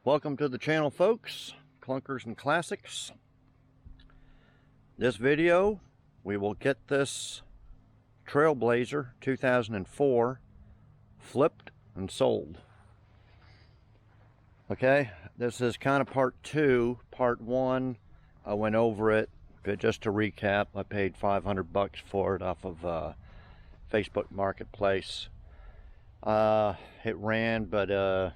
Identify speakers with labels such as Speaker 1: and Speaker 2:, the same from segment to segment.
Speaker 1: Welcome to the channel, folks. Clunkers and Classics. This video, we will get this Trailblazer 2004 flipped and sold. Okay, this is kind of part two. Part one, I went over it, but just to recap, I paid $500 for it off of Facebook Marketplace. It ran, but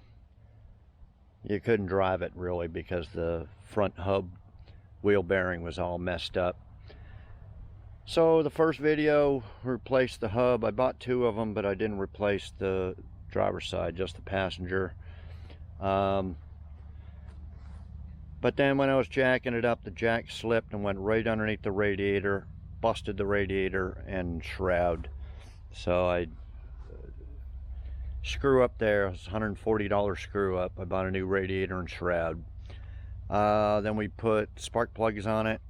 Speaker 1: you couldn't drive it really because the front hub wheel bearing was all messed up. So the first video replaced the hub. I bought two of them, but I didn't replace the driver's side, just the passenger. But then when I was jacking it up, the jack slipped and went right underneath the radiator, busted the radiator and shroud. So I screw up there. It was $140 screw up. I bought a new radiator and shroud. Then we put spark plugs on it,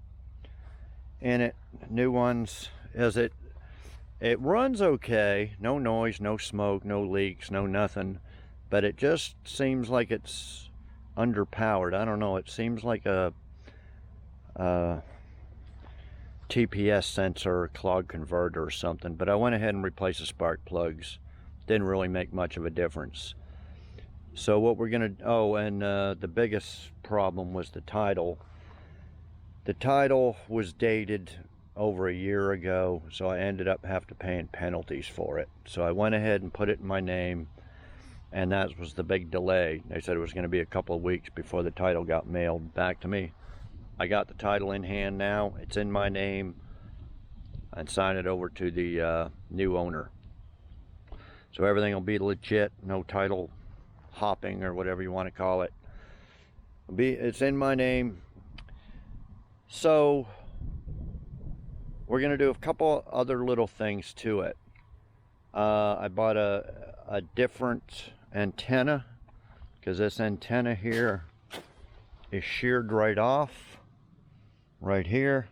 Speaker 1: new ones. It runs okay, no noise, no smoke, no leaks, no nothing, but it just seems like it's underpowered. I don't know, it seems like a TPS sensor or clog converter or something. But I went ahead and replaced the spark plugs. Didn't really make much of a difference. So what we're gonna, the biggest problem was the title. The title was dated over a year ago, so I ended up having to paying penalties for it. So I went ahead and put it in my name, and that was the big delay. They said it was going to be a couple of weeks before the title got mailed back to me. I got the title in hand now. It's in my name. And sign it over to the new owner. So everything will be legit, no title hopping or whatever you want to call it. It's in my name. So we're going to do a couple other little things to it. I bought a different antenna, because this antenna here is sheared right off, right here.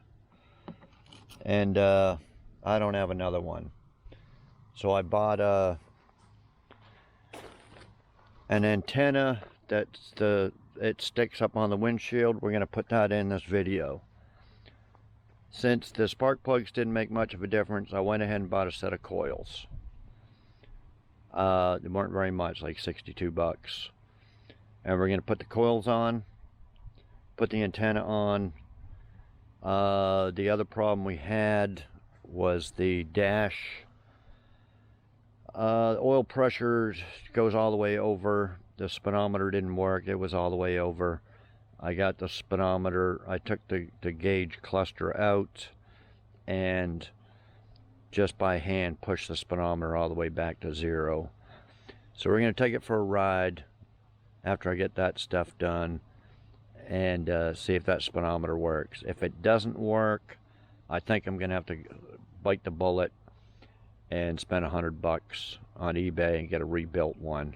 Speaker 1: And I don't have another one. So I bought an antenna it sticks up on the windshield. We're going to put that in this video. Since the spark plugs didn't make much of a difference, I went ahead and bought a set of coils. They weren't very much, like 62 bucks. And we're going to put the coils on, put the antenna on. The other problem we had was the dash. The oil pressure goes all the way over. The speedometer didn't work. It was all the way over. I got the speedometer. I took the gauge cluster out and just by hand pushed the speedometer all the way back to zero. So we're going to take it for a ride after I get that stuff done and see if that speedometer works. If it doesn't work, I think I'm going to have to bite the bullet and spend $100 on eBay and get a rebuilt one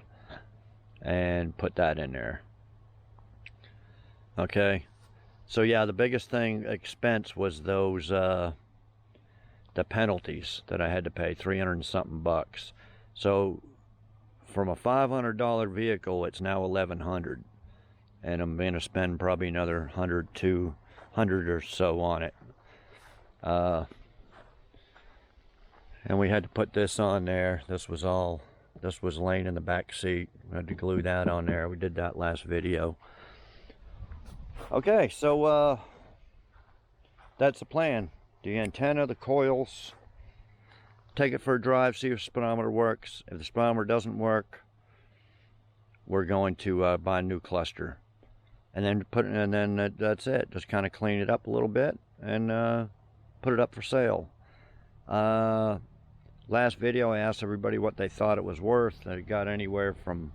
Speaker 1: and put that in there. Okay, so yeah, the biggest expense was those the penalties that I had to pay, 300 and something bucks. So from a $500 vehicle, it's now $1,100, and I'm going to spend probably another 100 or so on it. And we had to put this on there. This was laying in the back seat. We had to glue that on there. We did that last video. Okay, so that's the plan. The antenna, the coils, take it for a drive, see if the speedometer works. If the speedometer doesn't work, we're going to buy a new cluster. And then that's it. Just kind of clean it up a little bit and put it up for sale. Last video I asked everybody what they thought it was worth. It got anywhere from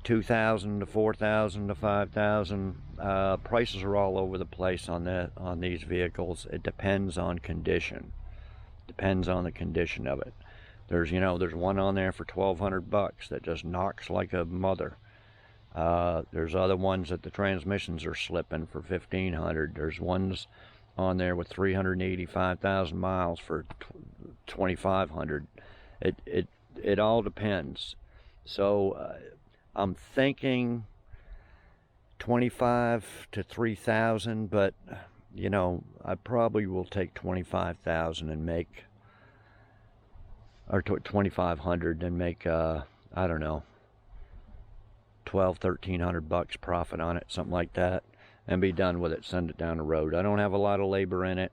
Speaker 1: $2,000 to $4,000 to $5,000. Prices are all over the place on these vehicles. It depends on condition. Depends on the condition of it. There's one on there for $1,200 that just knocks like a mother. There's other ones that the transmissions are slipping for $1,500. There's ones on there with 385,000 miles for $2,500. It all depends. So I'm thinking 25 to 3,000, but you know, I probably will take 25,000 and make, or 2,500 and make I don't know, 1,300 bucks profit on it, something like that, and be done with it. Send it down the road. I don't have a lot of labor in it.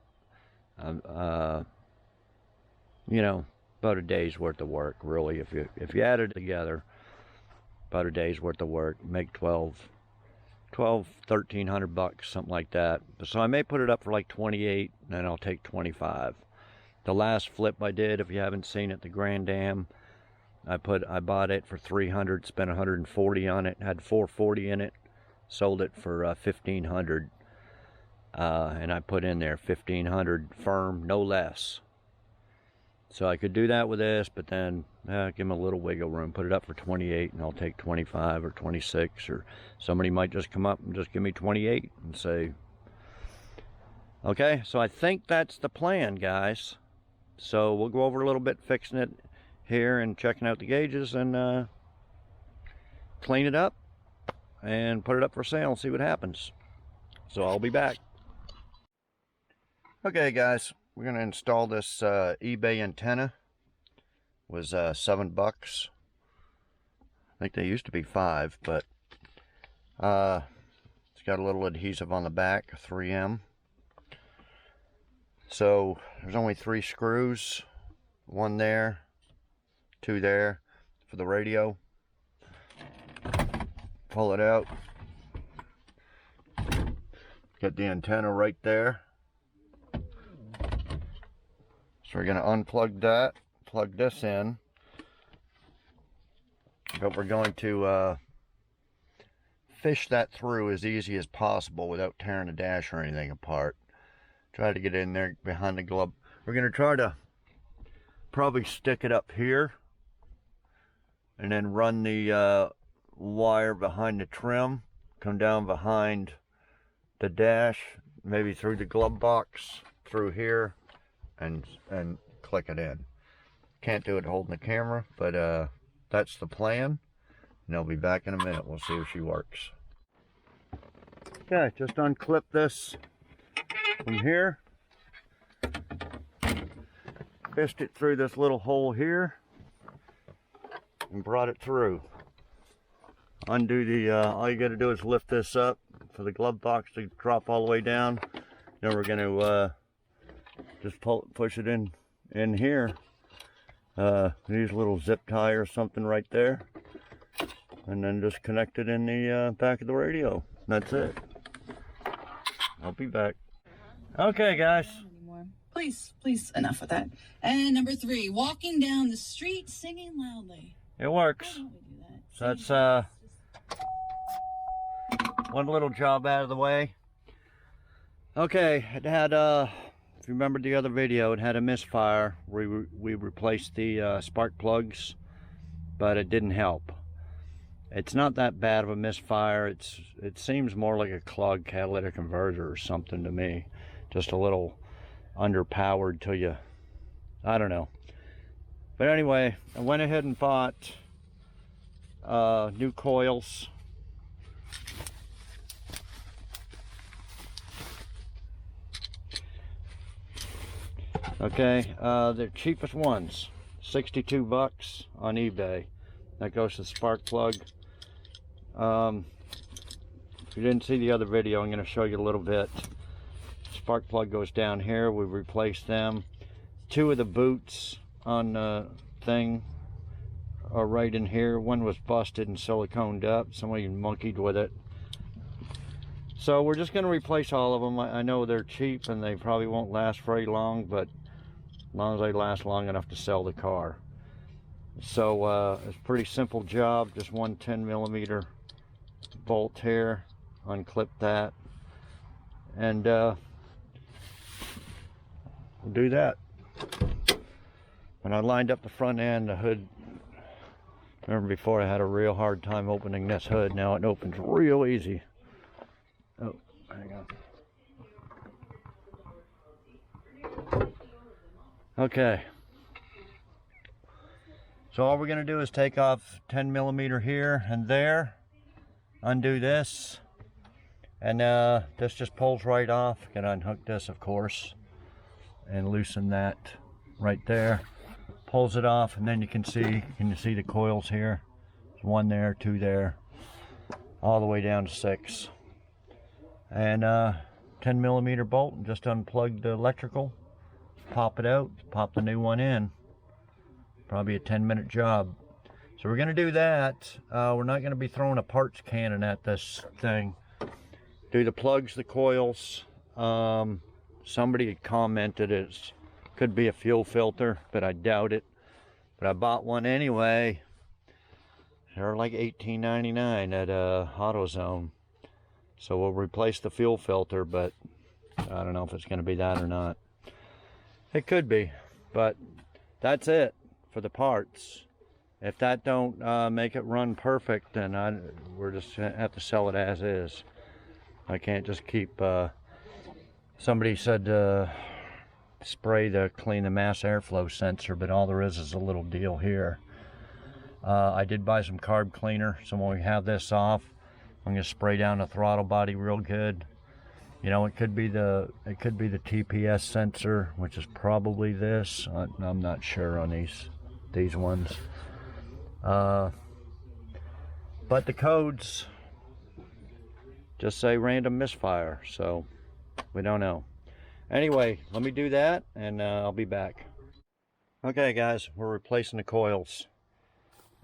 Speaker 1: You know, about a day's worth of work, really. If you add it together, about a day's worth of work, make 1,300 bucks, something like that. So I may put it up for like 28, and then I'll take 25. The last flip I did, if you haven't seen it, the Grand Dam, I bought it for 300, spent 140 on it, had 440 in it, sold it for 1,500, and I put in there 1,500 firm, no less. So I could do that with this, but then give them a little wiggle room, put it up for 28, and I'll take 25 or 26, or somebody might just come up and just give me 28 and say, okay. So I think that's the plan, guys. So we'll go over a little bit fixing it here and checking out the gauges, and clean it up and put it up for sale and see what happens. So I'll be back. Okay, guys, we're going to install this eBay antenna. It was $7. I think they used to be $5, but it's got a little adhesive on the back, 3M. So there's only 3 screws, 1 there, 2 there for the radio. Pull it out. Get the antenna right there. So we're going to unplug that, plug this in, but we're going to fish that through as easy as possible without tearing the dash or anything apart. Try to get in there behind the glove. We're going to try to probably stick it up here and then run the wire behind the trim, come down behind the dash, maybe through the glove box, through here, and click it in. Can't do it holding the camera, but that's the plan, and I'll be back in a minute. We'll see if she works. Okay, just unclip this from here, fished it through this little hole here, and brought it through. Undo the, all you gotta do is lift this up for the glove box to drop all the way down. Then we're gonna just push it in here. Use a little zip tie or something right there, and then just connect it in the back of the radio. That's it. I'll be back. Okay, guys.
Speaker 2: Please, enough with that. And number 3, walking down the street singing loudly.
Speaker 1: It works. So that's one little job out of the way. Okay, it had if you remember the other video, it had a misfire. We replaced the spark plugs, but it didn't help. It's not that bad of a misfire. It seems more like a clogged catalytic converter or something to me. Just a little underpowered till you, I don't know. But anyway, I went ahead and bought new coils. Okay, the cheapest ones, 62 bucks on eBay. That goes to the spark plug. If you didn't see the other video, I'm going to show you a little bit. Spark plug goes down here. We replaced them. 2 of the boots on the thing are right in here. One was busted and siliconed up. Somebody monkeyed with it. So we're just going to replace all of them. I know they're cheap and they probably won't last very long, but as long as they last long enough to sell the car. So it's a pretty simple job. Just one 10mm bolt here. Unclip that. And we'll do that. When I lined up the front end, the hood, remember before I had a real hard time opening this hood. Now it opens real easy. Oh, hang on. Okay. So all we're going to do is take off 10mm here and there, undo this, And this just pulls right off. Gonna unhook this, of course, and loosen that right there. Pulls it off, and then can you see the coils here? There's one there, two there, all the way down to 6. And 10mm bolt, and just unplug the electrical, pop it out, pop the new one in. Probably a 10-minute job. So we're gonna do that. We're not gonna be throwing a parts cannon at this thing. Do the plugs, the coils. Somebody had commented it could be a fuel filter, but I doubt it. But I bought one anyway. They're like $18.99 at AutoZone. So we'll replace the fuel filter, but I don't know if it's going to be that or not. It could be, but that's it for the parts. If that don't make it run perfect, then we're just gonna have to sell it as is. I can't just keep. Somebody said spray to clean the mass airflow sensor, but all there is a little deal here. I did buy some carb cleaner, so when we have this off, I'm gonna spray down the throttle body real good. You know, it could be the TPS sensor, which is probably this. I'm not sure on these ones. But the codes just say random misfire, so we don't know. Anyway, let me do that, and I'll be back. Okay, guys, we're replacing the coils.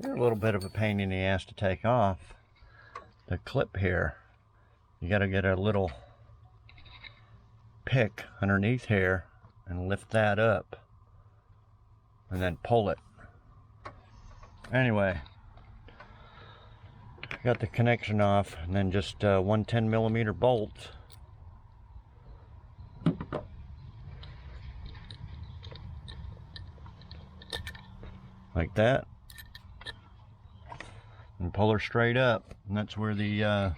Speaker 1: They're a little bit of a pain in the ass to take off. The clip here, you got to get a little pick underneath here and lift that up, and then pull it. Anyway, got the connection off, and then just one 10mm bolt. Like that, and pull her straight up, and that's where the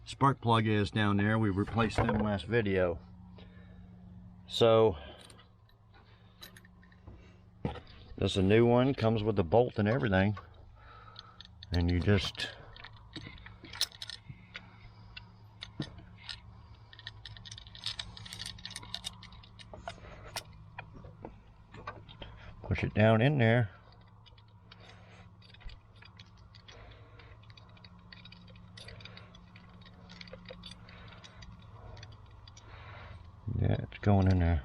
Speaker 1: spark plug is down there. We replaced them last video. So this is a new one, comes with the bolt and everything, and you just push it down in there. Yeah, it's going in there.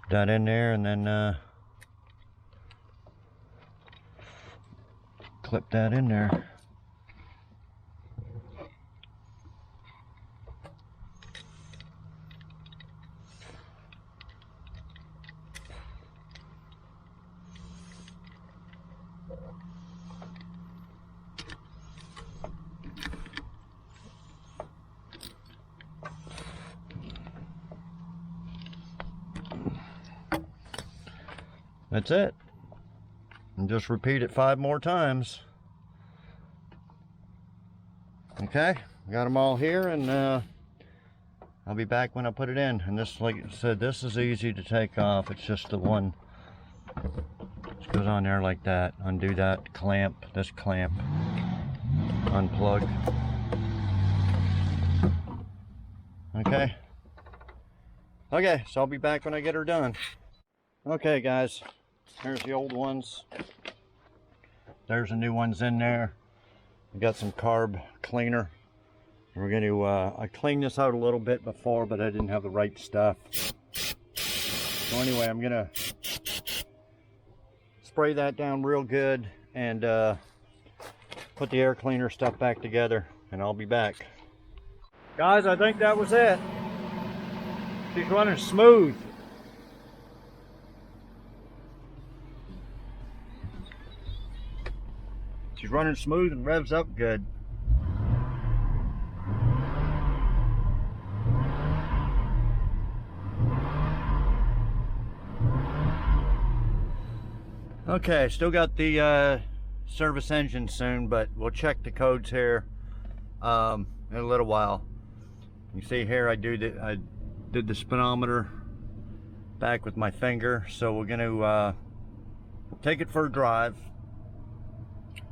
Speaker 1: That in there, and then clip that in there. That's it. And just repeat it 5 more times. Okay, got them all here, and I'll be back when I put it in. And this, like I said, this is easy to take off. It's just the one. Just goes on there like that. Undo that clamp, this clamp. Unplug. Okay. Okay, so I'll be back when I get her done. Okay, guys. Here's the old ones. There's the new ones in there. We got some carb cleaner. We're going to, I cleaned this out a little bit before, but I didn't have the right stuff. So anyway, I'm going to spray that down real good and put the air cleaner stuff back together, and I'll be back. Guys, I think that was it. She's running smooth. She's running smooth and revs up good. Okay, still got the service engine soon, but we'll check the codes here in a little while. You see here I did the speedometer back with my finger, so we're going to take it for a drive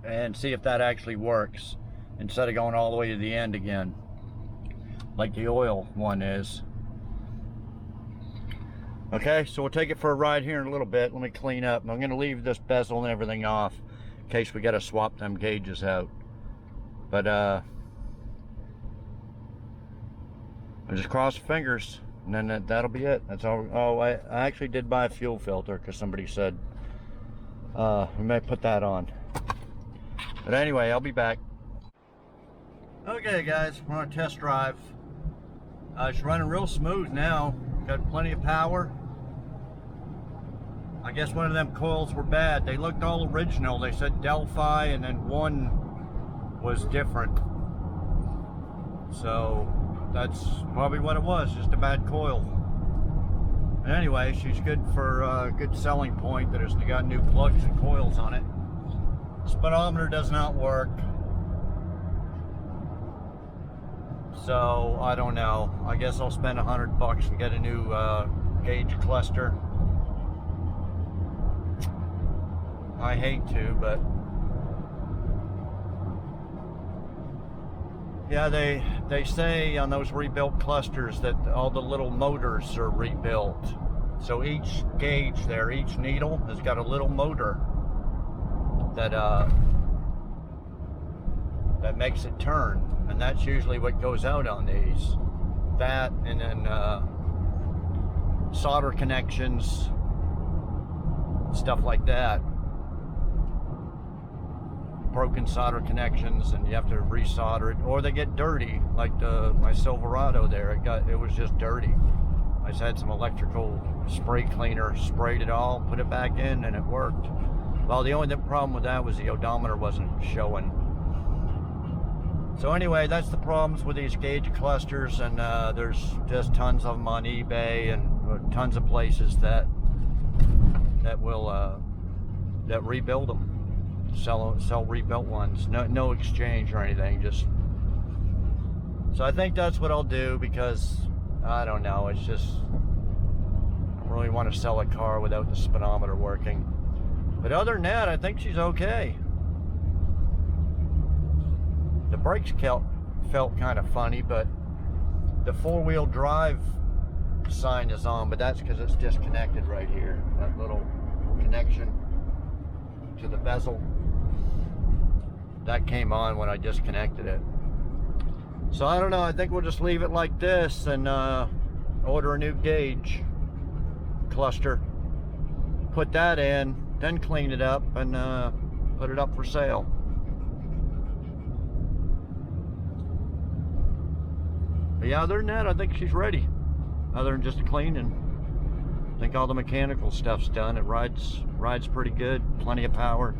Speaker 1: and see if that actually works. instead of going all the way to the end again, like the oil one is. Okay, so we'll take it for a ride here in a little bit. Let me clean up. I'm going to leave this bezel and everything off in case we got to swap them gauges out. But I just cross fingers, and then that'll be it. That's all. Oh, I actually did buy a fuel filter because somebody said we may put that on. But anyway, I'll be back. Okay, guys, we're on a test drive. It's running real smooth now. Got plenty of power. I guess one of them coils were bad. They looked all original. They said Delphi, and then one was different. So that's probably what it was, just a bad coil. And anyway, she's good for a good selling point that it's got new plugs and coils on it. Speedometer does not work. So I don't know. I guess I'll spend $100 and get a new gauge cluster. I hate to, but yeah, they say on those rebuilt clusters that all the little motors are rebuilt. So each gauge there, each needle has got a little motor that that makes it turn, and that's usually what goes out on these. That, and then solder connections, stuff like that. Broken solder connections, and you have to resolder it, or they get dirty, like my Silverado there. It was just dirty. I just had some electrical spray cleaner, sprayed it all, put it back in, and it worked. Well, the only problem with that was the odometer wasn't showing. So anyway, that's the problems with these gauge clusters, and there's just tons of them on eBay and tons of places that will that rebuild them, sell rebuilt ones. No exchange or anything. Just so I think that's what I'll do, because I don't know. It's just I don't really want to sell a car without the speedometer working. But other than that, I think she's okay. The brakes felt kind of funny, but the four-wheel drive sign is on, but that's because it's disconnected right here. That little connection to the bezel, that came on when I disconnected it. So I don't know, I think we'll just leave it like this and order a new gauge cluster, put that in, then clean it up and put it up for sale. But yeah, other than that, I think she's ready. Other than just cleaning, I think all the mechanical stuff's done. It rides pretty good, plenty of power.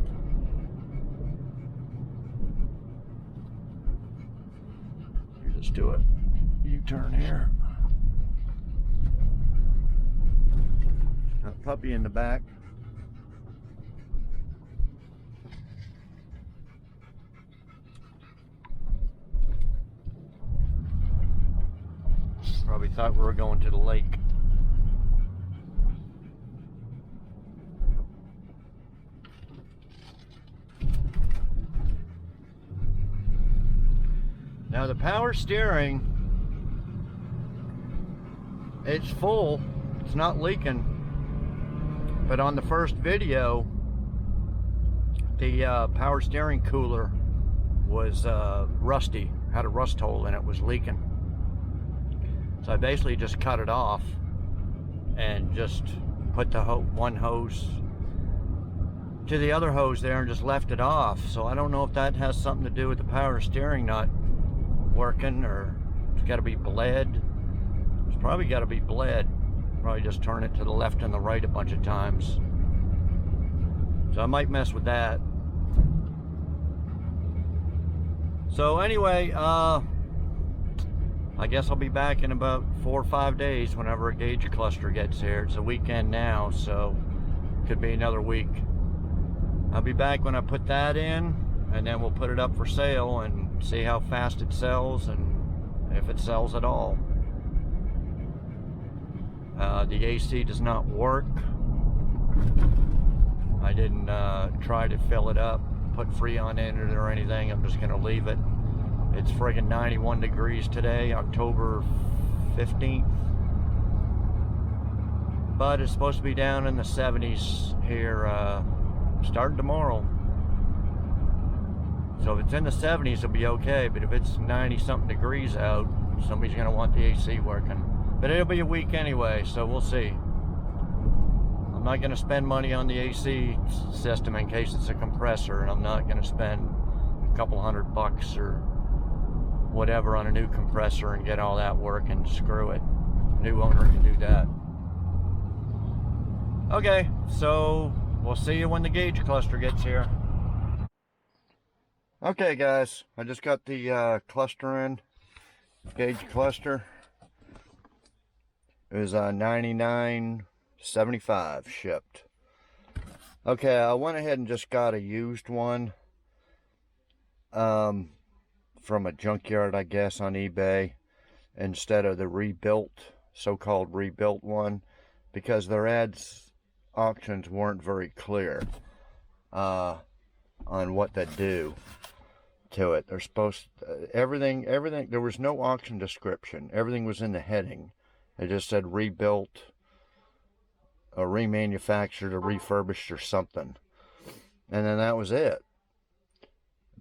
Speaker 1: Let's do it. U-turn here. Got a puppy in the back. Probably thought we were going to the lake. Now the power steering, it's full, it's not leaking, but on the first video, the power steering cooler was rusty, had a rust hole in it, was leaking. So I basically just cut it off and just put the one hose to the other hose there and just left it off. So I don't know if that has something to do with the power steering not working, or it's got to be bled. It's probably got to be bled. Probably just turn it to the left and the right a bunch of times. So I might mess with that. So anyway, I guess I'll be back in about 4 or 5 days whenever a gauge cluster gets here. It's a weekend now, so could be another week. I'll be back when I put that in, and then we'll put it up for sale and see how fast it sells and if it sells at all. The AC does not work. I didn't try to fill it up, put Freon in it or anything. I'm just going to leave it. It's friggin' 91 degrees today, October 15th. But it's supposed to be down in the 70s here starting tomorrow. So if it's in the 70s, it'll be okay. But if it's 90 something degrees out, somebody's gonna want the AC working. But it'll be a week anyway, so we'll see. I'm not gonna spend money on the AC system in case it's a compressor, and I'm not gonna spend a couple $100 or whatever on a new compressor and get all that working. Screw it. New owner can do that. Okay, so we'll see you when the gauge cluster gets here. Okay guys, I just got the cluster in, gauge cluster. It was $99.75 shipped. Okay, I went ahead and just got a used one from a junkyard, I guess, on eBay, instead of the rebuilt, so-called rebuilt one, because their auctions weren't very clear on what they do to it. They're supposed everything, there was no auction description. Everything was in the heading. It just said rebuilt or remanufactured or refurbished or something, and then that was it.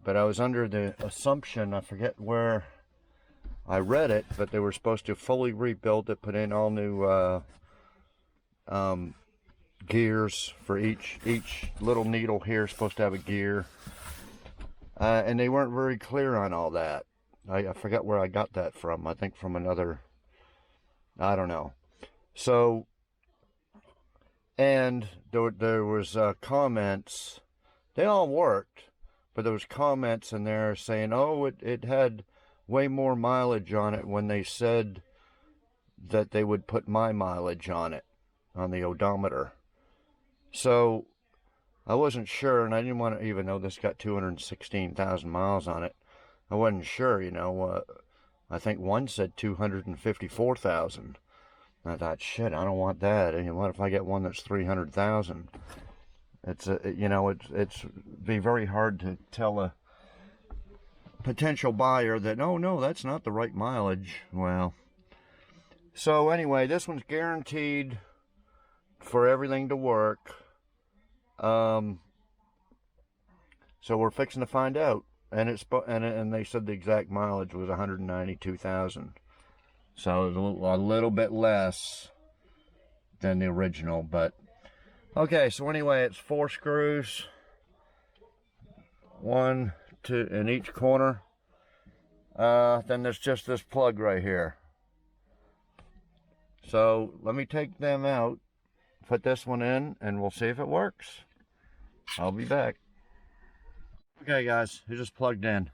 Speaker 1: But I was under the assumption, I forget where I read it, but they were supposed to fully rebuild it, put in all new gears for each little needle here is supposed to have a gear, and they weren't very clear on all that. I forget where I got that from. I think from another, I don't know. So, and there was comments. They all worked, but there was comments in there saying, oh, it had way more mileage on it, when they said that they would put my mileage on it, on the odometer. So I wasn't sure, and I didn't want to, even though this got 216,000 miles on it, I wasn't sure, you know. I think one said 254,000. I thought, shit, I don't want that. And what if I get one that's 300,000? It's you know, it's be very hard to tell a potential buyer that, oh no, that's not the right mileage. Well, so anyway, this one's guaranteed for everything to work. So we're fixing to find out, and and they said the exact mileage was 192,000. So it was a little bit less than the original, but okay. So anyway, it's 4 screws, 1, 2 in each corner. Then there's just this plug right here. So let me take them out, put this one in, and we'll see if it works. I'll be back. Okay guys, it just plugged in.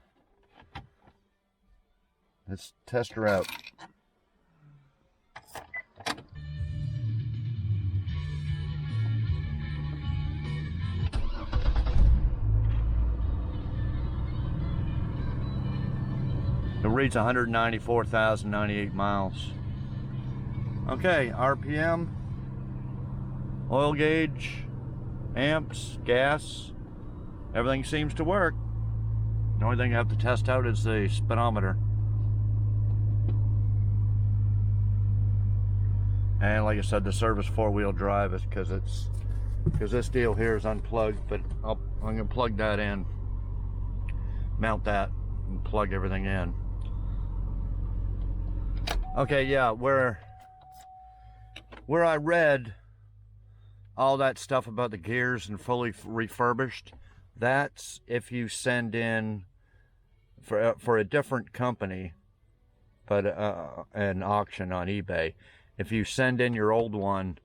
Speaker 1: Let's test her out. It reads 194,098 miles. Okay, RPM, oil gauge, amps, gas, everything seems to work. The only thing I have to test out is the speedometer. And like I said, the service 4-wheel drive is because this deal here is unplugged, but I'm gonna plug that in, mount that, and plug everything in. Okay, yeah, where I read all that stuff about the gears and fully refurbished, that's if you send in for a different company, but an auction on eBay. If you send in your old one,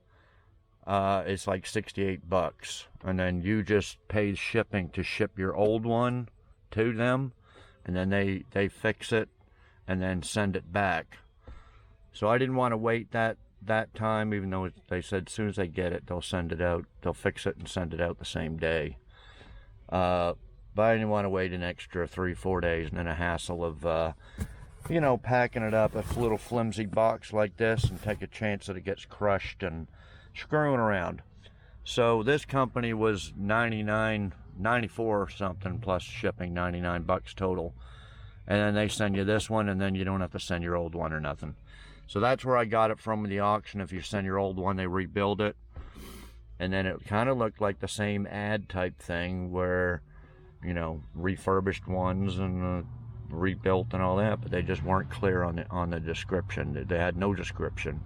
Speaker 1: it's like $68, and then you just pay shipping to ship your old one to them, and then they fix it and then send it back. So I didn't want to wait that time, even though they said as soon as they get it, they'll send it out. They'll fix it and send it out the same day. But I didn't want to wait an extra 3-4 days and then a hassle of, you know, packing it up a little flimsy box like this and take a chance that it gets crushed and screwing around. So this company was $94 or something plus shipping, $99 total. and then they send you this one, and then you don't have to send your old one or nothing. So that's where I got it from, the auction. If you send your old one, they rebuild it. And then it kind of looked like the same ad type thing where, you know, refurbished ones and rebuilt and all that, but they just weren't clear on the description. They had no description,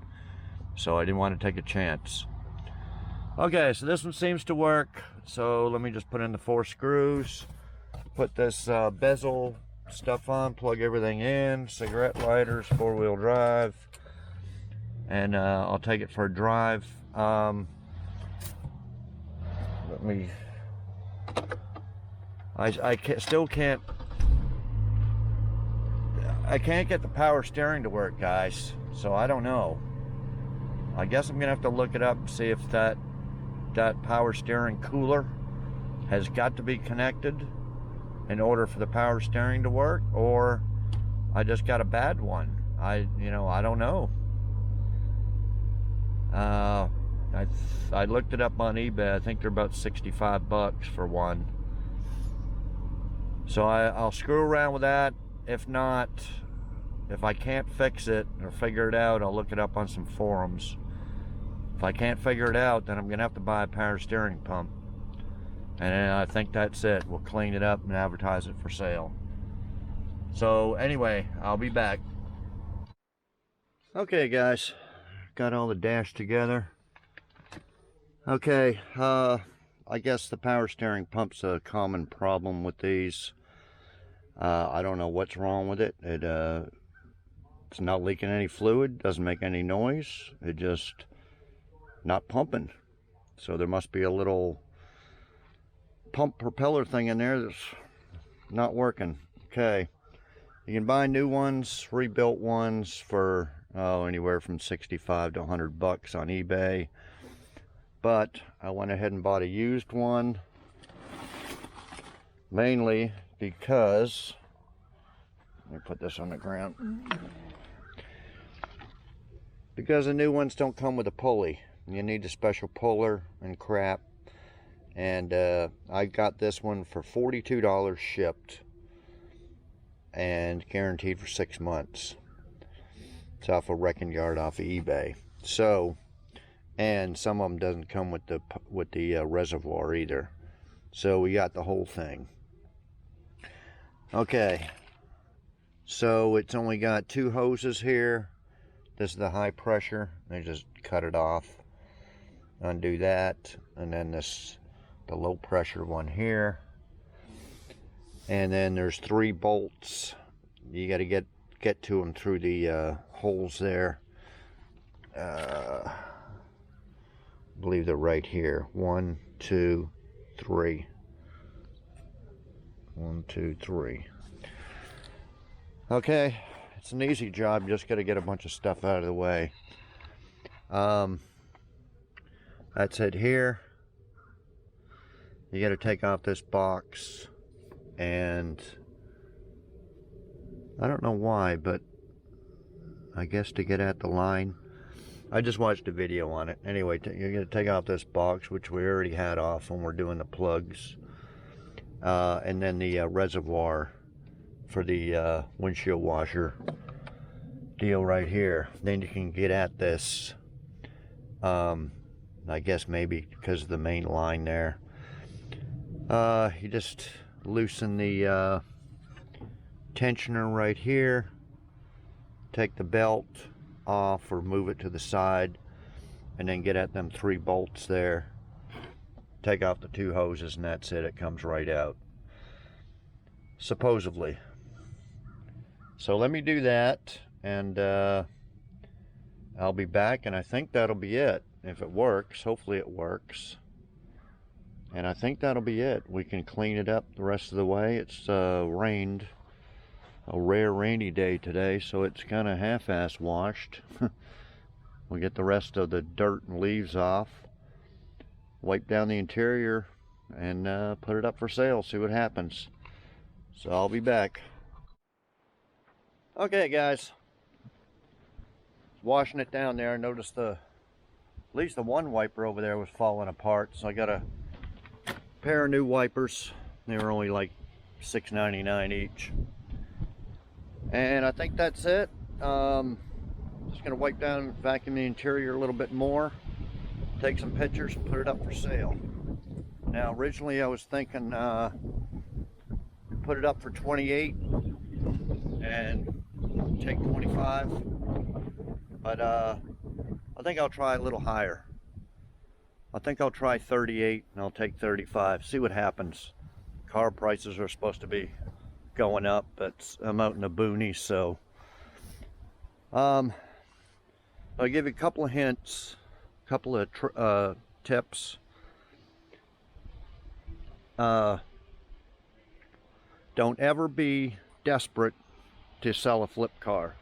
Speaker 1: so I didn't want to take a chance. Okay, so this one seems to work. So let me just put in the 4 screws, put this bezel stuff on, plug everything in, cigarette lighters, 4-wheel drive, and I'll take it for a drive. I can't get the power steering to work, guys, so I don't know. I guess I'm gonna have to look it up and see if that power steering cooler has got to be connected in order for the power steering to work, or I just got a bad one. I don't know. I looked it up on eBay. I think they're about 65 bucks for one. So I'll screw around with that. If not, if I can't fix it or figure it out, I'll look it up on some forums. If I can't figure it out, then I'm gonna have to buy a power steering pump. And then I think that's it. We'll clean it up and advertise it for sale. So anyway, I'll be back. Okay guys, got all the dash together. Okay, I guess the power steering pump's a common problem with these. I don't know what's wrong with it. It's not leaking any fluid, doesn't make any noise. It just not pumping. So there must be a little pump propeller thing in there that's not working. Okay, you can buy new ones, rebuilt ones for anywhere from 65 to 100 bucks on eBay. But I went ahead and bought a used one, mainly because, let me put this on the ground, because the new ones don't come with a pulley. You need a special puller and crap. And I got this one for $42 shipped and guaranteed for 6 months. It's off a wrecking yard off of eBay. So, and some of them doesn't come with the reservoir either. So we got the whole thing. Okay, so it's only got 2 hoses here. This is the high pressure. They just cut it off, undo that, and then the low pressure one here. And then there's 3 bolts. You got to get to them through the holes there. I believe they're right here. 1, 2, 3. 1, 2, 3. Okay, it's an easy job. Just got to get a bunch of stuff out of the way. That's it here. You got to take off this box, and I don't know why, but I guess to get at the line. I just watched a video on it. Anyway, you're going to take off this box, which we already had off when we're doing the plugs. And then the reservoir for the windshield washer deal right here. Then you can get at this. I guess maybe because of the main line there. You just loosen the tensioner right here. Take the belt off or move it to the side, and then get at them 3 bolts there. Take off the 2 hoses, and that's it. It comes right out, supposedly. So let me do that, and I'll be back, and I think that'll be it. If it works, hopefully it works. And I think that'll be it. We can clean it up the rest of the way. It's rained. A rare rainy day today, so it's kind of half-ass washed. We'll get the rest of the dirt and leaves off, wipe down the interior, and put it up for sale, see what happens. So I'll be back. Okay guys, washing it down there. I noticed at least the one wiper over there was falling apart, so I got a pair of new wipers. They were only like $6.99 each. And I think that's it. Just gonna wipe down and vacuum the interior a little bit more, take some pictures and put it up for sale. Now originally I was thinking put it up for 28 and take 25, but I think I'll try a little higher. I think I'll try 38 and I'll take 35, see what happens. Car prices are supposed to be going up, but I'm out in the boonies, so I'll give you a couple of hints, a couple of tips. Don't ever be desperate to sell a flip car.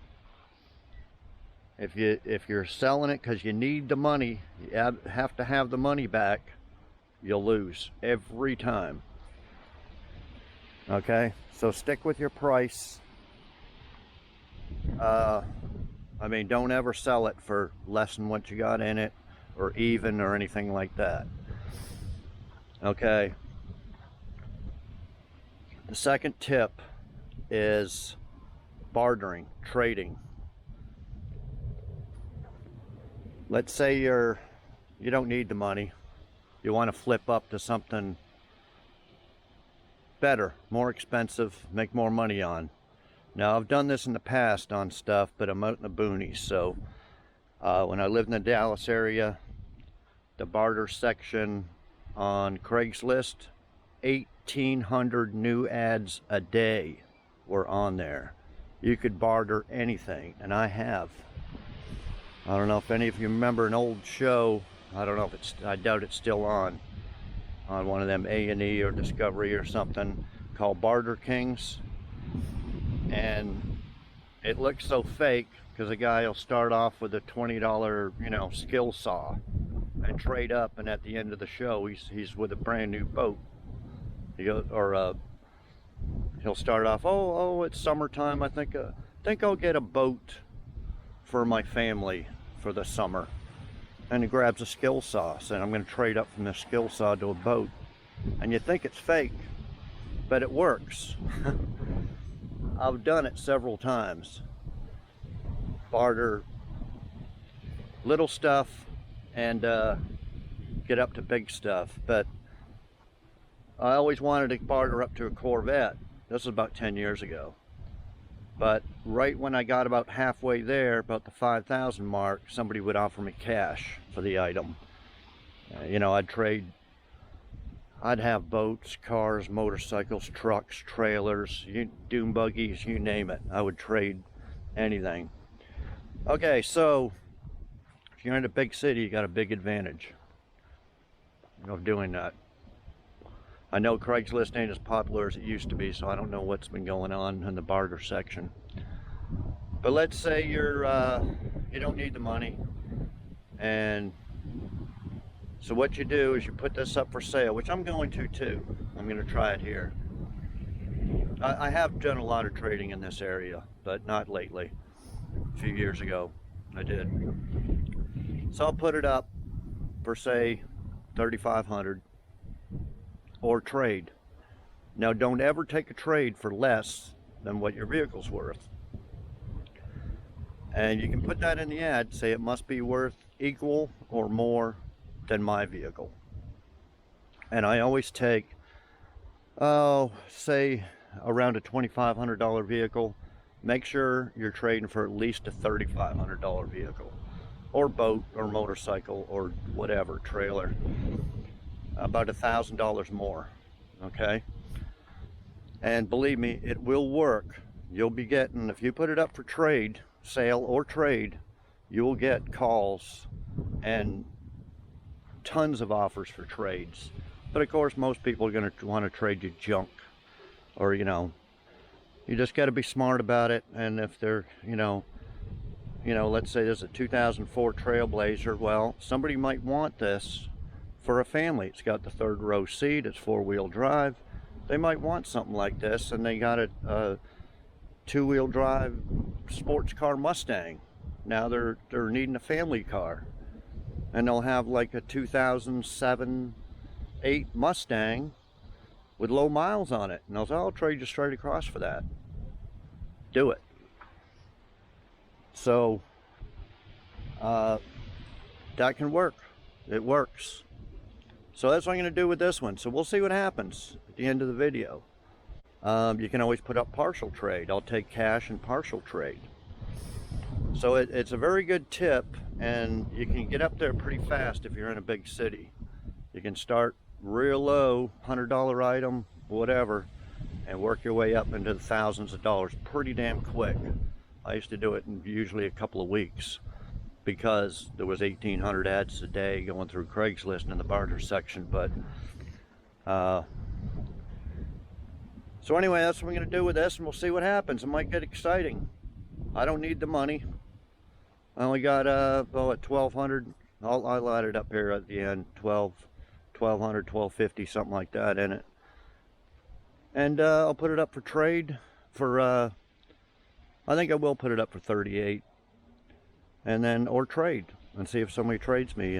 Speaker 1: If you're selling it because you need the money, you have to have the money back, you'll lose every time. Okay, so stick with your price. I mean, don't ever sell it for less than what you got in it, or even, or anything like that. Okay. The second tip is bartering, trading. Let's say you don't need the money. You want to flip up to something better, more expensive, make more money on. Now, I've done this in the past on stuff, but I'm out in the boonies. So when I lived in the Dallas area, the barter section on Craigslist, 1,800 new ads a day were on there. You could barter anything, and I have. I don't know if any of you remember an old show. I don't know if it's, I doubt it's still on one of them A&E or Discovery or something, called Barter Kings. And it looks so fake because a guy will start off with a $20, you know, skill saw and trade up, and at the end of the show he's with a brand new boat. He goes, or he'll start off, oh, it's summertime, I think I'll get a boat for my family for the summer. And he grabs a skill saw, saying, I'm going to trade up from this skill saw to a boat. And you think it's fake, but it works. I've done it several times. Barter little stuff and get up to big stuff. But I always wanted to barter up to a Corvette. This was about 10 years ago. But right when I got about halfway there, about the 5,000 mark, somebody would offer me cash for the item. You know, I'd have boats, cars, motorcycles, trucks, trailers, dune buggies, you name it. I would trade anything. Okay, so if you're in a big city, you got a big advantage of doing that. I know Craigslist ain't as popular as it used to be, so I don't know what's been going on in the barter section. But let's say you don't need the money, and so what you do is you put this up for sale, which I'm going to too. I'm going to try it here. I have done a lot of trading in this area, but not lately. A few years ago, I did. So I'll put it up for, say, $3,500. Or trade. Now, don't ever take a trade for less than what your vehicle's worth. And you can put that in the ad, say it must be worth equal or more than my vehicle. And I always take, say around a $2,500 vehicle, make sure you're trading for at least a $3,500 vehicle, or boat, or motorcycle, or whatever, trailer. About $1,000 more, okay? And believe me, it will work. You'll be getting, if you put it up for trade, sale or trade, you will get calls and tons of offers for trades. But of course, most people are going to want to trade you junk, or you just got to be smart about it. And if they're, let's say there's a 2004 Trailblazer, well, somebody might want this for a family. It's got the third row seat, it's 4-wheel drive. They might want something like this, and they got a 2-wheel drive sports car Mustang. Now they're needing a family car, and they'll have like a 2007, 8 Mustang with low miles on it, and they'll say, I'll trade you straight across for that. Do it. So that can work. It works. So that's what I'm going to do with this one. So we'll see what happens at the end of the video. You can always put up partial trade. I'll take cash and partial trade. So it's a very good tip, and you can get up there pretty fast if you're in a big city. You can start real low, $100 item, whatever, and work your way up into the thousands of dollars pretty damn quick. I used to do it in usually a couple of weeks, because there was 1,800 ads a day going through Craigslist in the barter section. But so anyway, that's what we're going to do with this, and we'll see what happens. It might get exciting. I don't need the money. I only got at 1,200. I'll light it up here at the end. 1,200, 1,250, something like that in it. And I'll put it up for trade for I think I will put it up for 38. And then, or trade, and see if somebody trades me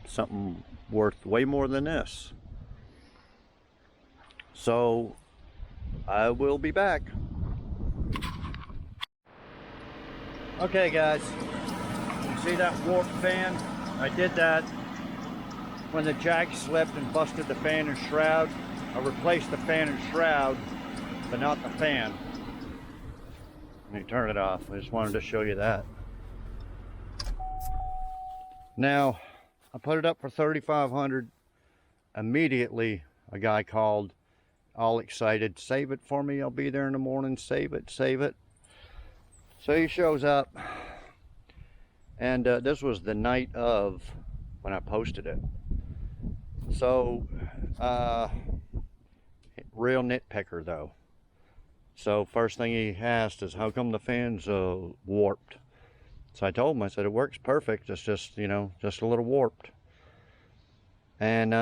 Speaker 1: something worth way more than this. So I will be back. Okay guys, you see that warp fan? I did that when the jack slipped and busted the fan and shroud. I replaced the fan and shroud, but not the fan. Let me turn it off. I just wanted to show you that. Now, I put it up for 3,500. Immediately, a guy called, all excited. Save it for me. I'll be there in the morning. Save it, save it. So he shows up, and this was the night of when I posted it. So, real nitpicker though. So first thing he asked is, how come the fan's warped? So I told him, I said, it works perfect. It's just, you know, just a little warped. And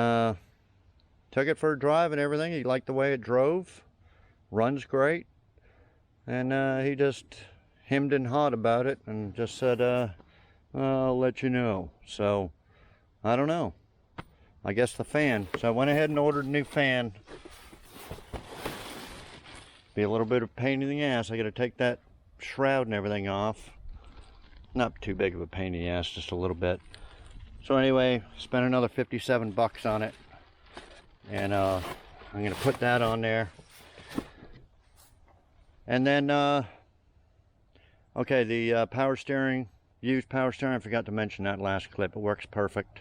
Speaker 1: took it for a drive and everything. He liked the way it drove. Runs great. And he just hemmed and hawed about it and just said, I'll let you know. So, I don't know. I guess the fan. So I went ahead and ordered a new fan. Be a little bit of a pain in the ass. I got to take that shroud and everything off. Not too big of a pain in the ass, just a little bit. So anyway, spent another 57 bucks on it. And I'm going to put that on there. And then, okay, the power steering, used power steering, I forgot to mention that last clip. It works perfect.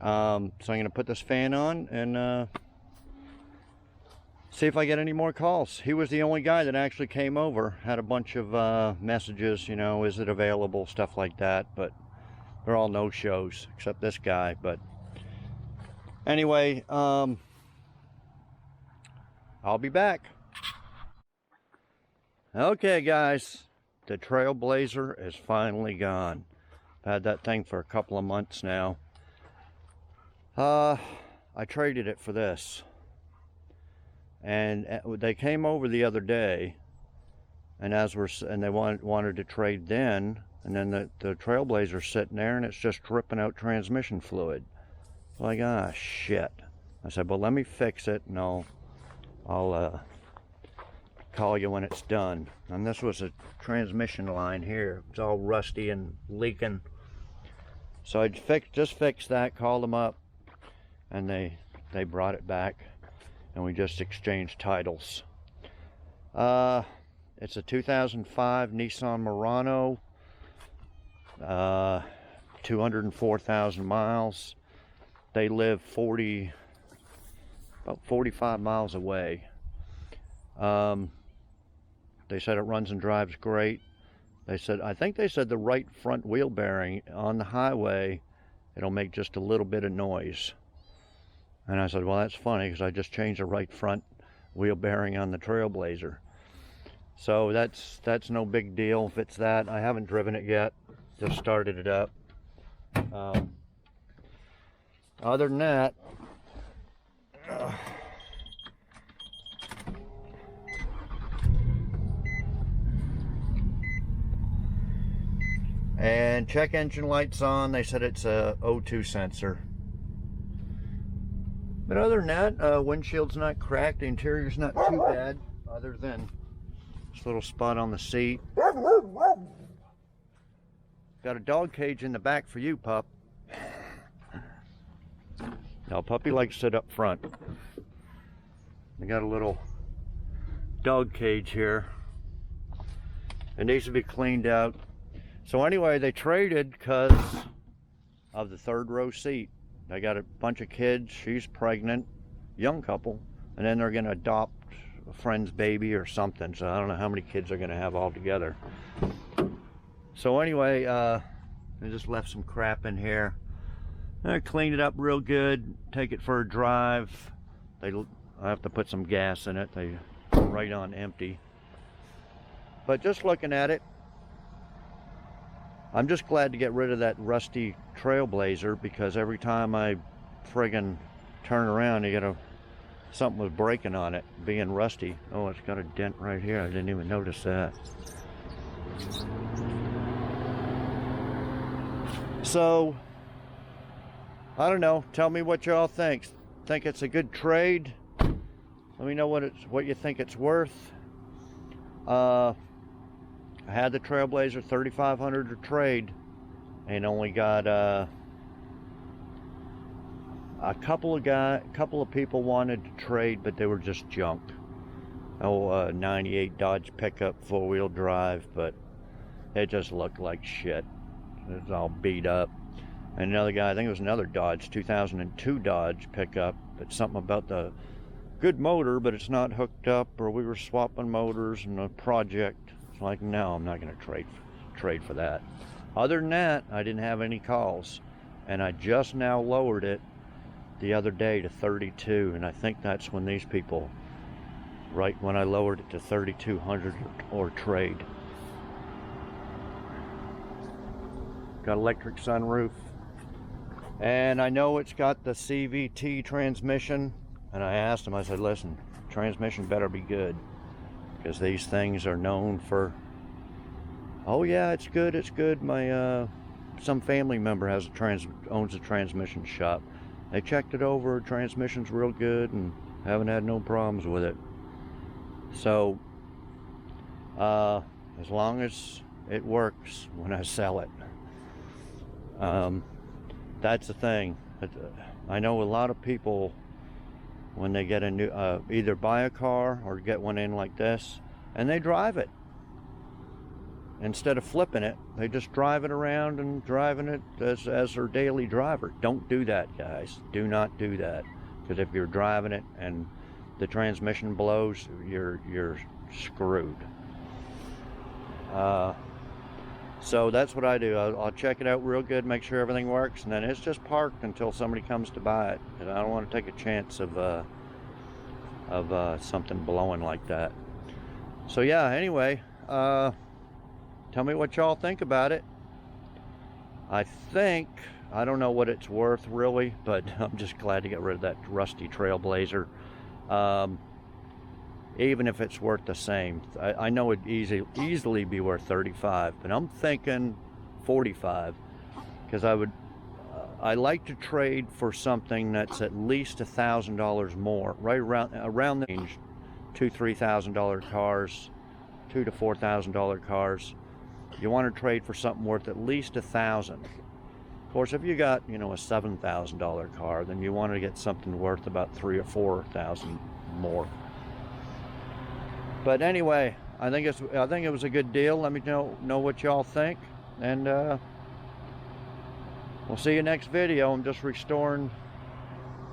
Speaker 1: So I'm going to put this fan on and see if I get any more calls. He was the only guy that actually came over. Had a bunch of messages, you know, is it available, stuff like that. But they're all no-shows, except this guy. But anyway, I'll be back. Okay, guys. The Trailblazer is finally gone. I've had that thing for a couple of months now. I traded it for this. And they came over the other day, and they wanted to trade then, and then the Trailblazer's sitting there, and it's just dripping out transmission fluid. Like, ah, shit. I said, well, let me fix it, and I'll call you when it's done. And this was a transmission line here. It's all rusty and leaking. So I just fixed that, called them up, and they brought it back. And we just exchanged titles. It's a 2005 Nissan Murano, 204,000 miles. They live about 45 miles away. They said it runs and drives great. They said, I think they said the right front wheel bearing on the highway, it'll make just a little bit of noise. And I said, well, that's funny, because I just changed the right front wheel bearing on the Trailblazer. So that's no big deal if it's that. I haven't driven it yet. Just started it up. Other than that, and check engine lights on. They said it's a O2 sensor. But other than that, windshield's not cracked, the interior's not too bad, other than This little spot on the seat. Got a dog cage in the back for you, pup. Now, puppy likes to sit up front. I got a little dog cage here. It needs to be cleaned out. So anyway, they traded because of the third row seat. They got a bunch of kids. She's pregnant, young couple, and then they're gonna adopt a friend's baby or something. So I don't know how many kids they're gonna have all together. So anyway, I just left some crap in here. I cleaned it up real good, take it for a drive. I have to put some gas in it. They right on empty. But just looking at it, I'm just glad to get rid of that rusty Trailblazer, because every time I friggin' turn around, you get something was breaking on it, being rusty. Oh, it's got a dent right here. I didn't even notice that. So, I don't know. Tell me what y'all think. Think it's a good trade? Let me know what you think it's worth. I had the Trailblazer 3500 to trade, and only got a couple of people wanted to trade, but they were just junk. 98 Dodge pickup, 4-wheel drive, but it just looked like shit. It was all beat up. And another guy, I think it was another Dodge, 2002 Dodge pickup, but something about the good motor, but it's not hooked up, or we were swapping motors and a project. It's like, no, I'm not going to trade for that. Other than that, I didn't have any calls, and I just now lowered it the other day to 32, and I think that's when these people, right when I lowered it to 3,200 or trade. Got electric sunroof, and I know it's got the CVT transmission, and I asked him, I said, listen, transmission better be good, because these things are known for, oh yeah, it's good. My some family member owns a transmission shop. They checked it over, transmission's real good, and haven't had no problems with it. So as long as it works when I sell it, that's the thing. I know a lot of people, when they get a new, either buy a car or get one in like this, and they drive it. Instead of flipping it, they just drive it around and driving it as their daily driver. Don't do that, guys. Do not do that. Because if you're driving it and the transmission blows, you're screwed. So that's what I do. I'll check it out real good, make sure everything works, and then it's just parked until somebody comes to buy it. And I don't want to take a chance of something blowing like that. So yeah, anyway, tell me what y'all think about it. I don't know what it's worth really, but I'm just glad to get rid of that rusty Trailblazer. Even if it's worth the same, I know it'd easily be worth 35, but I'm thinking 45, because I like to trade for something that's at least $1,000 more, right around the range, $2,000-3,000 cars, $2,000 to $4,000 cars. You want to trade for something worth at least $1,000. Of course, if you got, a $7,000 car, then you want to get something worth about $3,000 or $4,000 more. But anyway, I think it was a good deal. Let me know what y'all think, and we'll see you next video. I'm just restoring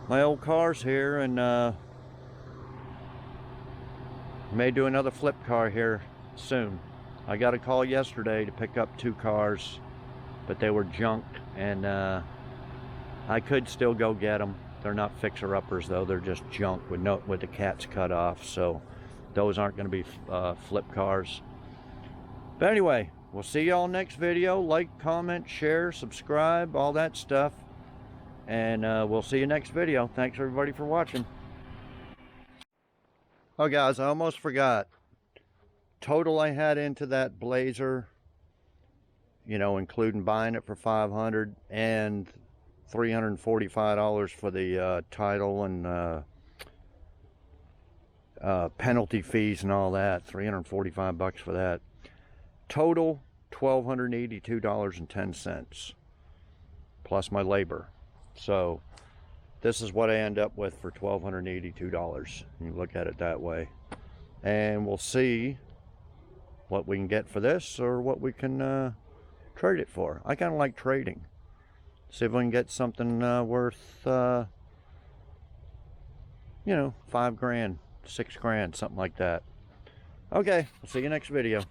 Speaker 1: my old cars here, and may do another flip car here soon. I got a call yesterday to pick up 2 cars, but they were junk, and I could still go get them. They're not fixer-uppers though. They're just junk with the cats cut off. So those aren't going to be flip cars. But anyway, we'll see y'all next video. Like, comment, share, subscribe, all that stuff. And we'll see you next video. Thanks everybody for watching. Oh guys, I almost forgot. Total I had into that Blazer, including buying it for $500 and $345 for the title penalty fees and all that. 345 bucks for that. Total $1,282.10 plus my labor. So this is what I end up with for $1,282. You look at it that way, and we'll see what we can get for this or what we can trade it for. I kind of like trading. See if we can get something worth, you know, $5 grand, $6 grand, something like that. Okay, I'll see you next video.